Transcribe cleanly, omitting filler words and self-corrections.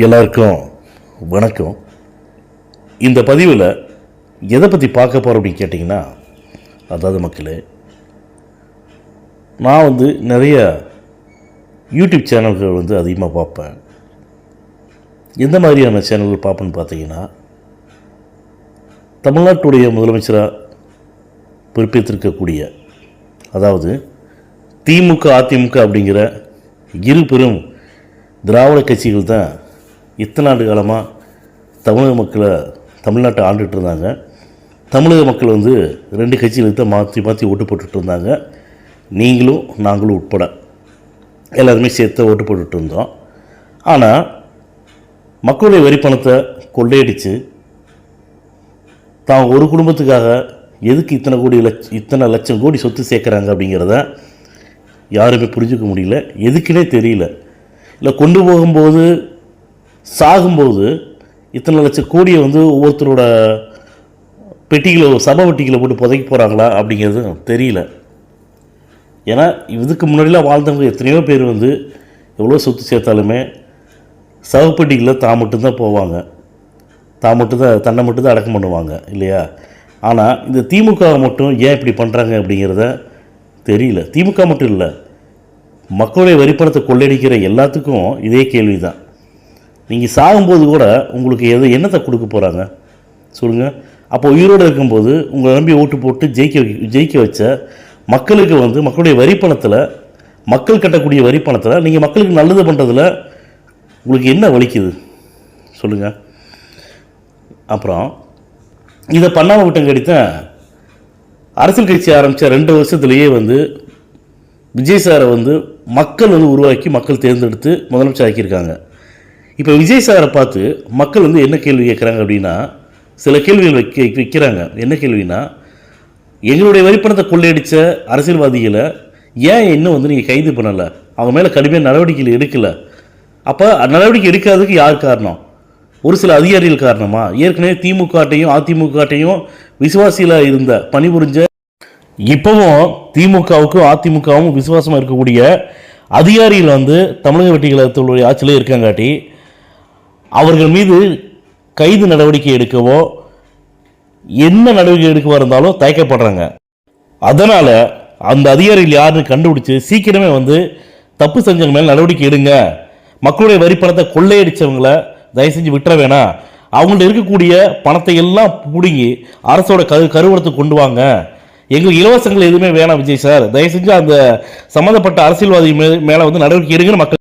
எல்லாருக்கும் வணக்கம். இந்த பதிவில் எதை பற்றி பார்க்க போகிறோம் அப்படின்னு கேட்டிங்கன்னா, அதாவது மக்களே, நான் நிறைய யூடியூப் சேனல்கள் அதிகமாக பார்ப்பேன். எந்த மாதிரியான சேனல்கள் பார்ப்பேன்னு பார்த்தீங்கன்னா, தமிழ்நாட்டுடைய முதலமைச்சராக பொறுப்பேற்றிருக்கக்கூடிய, அதாவது திமுக அதிமுக அப்படிங்கிற இரு பெரும் திராவிட கட்சிகள் தான் இத்தனை ஆண்டு காலமாக தமிழ்நாட்டை ஆண்டுகிட்டு இருந்தாங்க. தமிழக மக்கள் ரெண்டு கட்சிகளுக்கு தான் மாற்றி மாற்றி ஓட்டு போட்டுட்டு இருந்தாங்க. நீங்களும் நாங்களும் உட்பட எல்லாருமே சேர்த்து ஓட்டு போட்டுட்டு இருந்தோம். ஆனால் மக்களுடைய வரி பணத்தை கொள்ளையடித்து தான் ஒரு குடும்பத்துக்காக எதுக்கு இத்தனை லட்சம் கோடி சொத்து சேர்க்குறாங்க அப்படிங்கிறத யாருமே புரிஞ்சுக்க முடியல. எதுக்குன்னே தெரியல. இல்லை கொண்டு போகும்போது சாகும்போது இத்தனை லட்சம் கோடியை ஒவ்வொருத்தரோட சபை வெட்டிகளை போட்டு புதைக்க போகிறாங்களா அப்படிங்கிறது தெரியல. ஏன்னா இதுக்கு முன்னாடிலாம் வாழ்ந்தவங்க எத்தனையோ பேர் எவ்வளோ சொத்து சேர்த்தாலுமே சவப்பெட்டிகளில் தான் மட்டும்தான் போவாங்க, தன்னை மட்டும்தான் அடக்கம் பண்ணுவாங்க இல்லையா? ஆனால் இந்த திமுக மட்டும் ஏன் இப்படி பண்ணுறாங்க அப்படிங்கிறத தெரியல. திமுக மட்டும் இல்லை, மக்களுடைய வரிப்பணத்தை கொள்ளையடிக்கிற எல்லாத்துக்கும் இதே கேள்வி தான். நீங்கள் சாகும்போது கூட உங்களுக்கு என்னத்தை கொடுக்க போகிறாங்க சொல்லுங்கள்? அப்போ உயிரோடு இருக்கும்போது உங்களை நம்பி ஓட்டு போட்டு ஜெயிக்க வச்ச மக்களுக்கு மக்களுடைய வரிப்பணத்தில், மக்கள் கட்டக்கூடிய வரிப்பணத்தில் நீங்கள் மக்களுக்கு நல்லது பண்ணுறதுல உங்களுக்கு என்ன வலிக்குது சொல்லுங்கள்? அப்புறம் இதை பண்ணாமல் விட்டங்கடித்தான் அரசியல் கட்சி ஆரம்பித்த 2 வருஷத்துலேயே விஜய் சாரை மக்கள் உருவாக்கி மக்கள் தேர்ந்தெடுத்து முதலமைச்சர் ஆக்கியிருக்காங்க. இப்போ விஜய் சாரை பார்த்து மக்கள் என்ன கேள்வி கேட்குறாங்க அப்படின்னா, சில கேள்விகள் வைக்கிறாங்க. என்ன கேள்வினா, எங்களுடைய வரிப்பணத்தை கொள்ளையடித்த அரசியல்வாதிகளை ஏன் இன்னும் நீங்கள் கைது பண்ணலை, அவங்க மேலே கடுமையாக நடவடிக்கைகள் எடுக்கலை? அப்போ நடவடிக்கை எடுக்காததுக்கு யார் காரணம்? ஒரு சில அதிகாரிகள் காரணமா? ஏற்கனவே திமுகட்டையும் அதிமுகட்டையும் விசுவாசியில் இருந்த பணிபுரிஞ்ச, இப்போவும் திமுகவுக்கும் அதிமுகவும் விசுவாசமாக இருக்கக்கூடிய அதிகாரிகள் தமிழக வெட்டிகளத்துடைய ஆட்சியில் இருக்காங்காட்டி அவர்கள் மீது கைது நடவடிக்கை எடுக்கவோ என்ன நடவடிக்கை எடுக்கவோ இருந்தாலும் தயக்கப்படுறாங்க. அதனால் அந்த அதிகாரிகள் யாருன்னு கண்டுபிடிச்சு சீக்கிரமே தப்பு செஞ்சவங்க மேலே நடவடிக்கை எடுங்க. மக்களுடைய வரிப்பணத்தை கொள்ளையடித்தவங்களை தயவு செஞ்சு விட்டுற வேணாம். அவங்கள்ட்ட இருக்கக்கூடிய பணத்தை எல்லாம் பிடுங்கி அரசோட கருவூலத்துக்கு கொண்டு வாங்க. எங்களுக்கு இலவசங்கள் எதுவுமே வேணாம் விஜய் சார், தயவு செஞ்சு அந்த சம்மந்தப்பட்ட அரசியல்வாதி மேலே நடவடிக்கை எடுங்கன்னு மக்கள்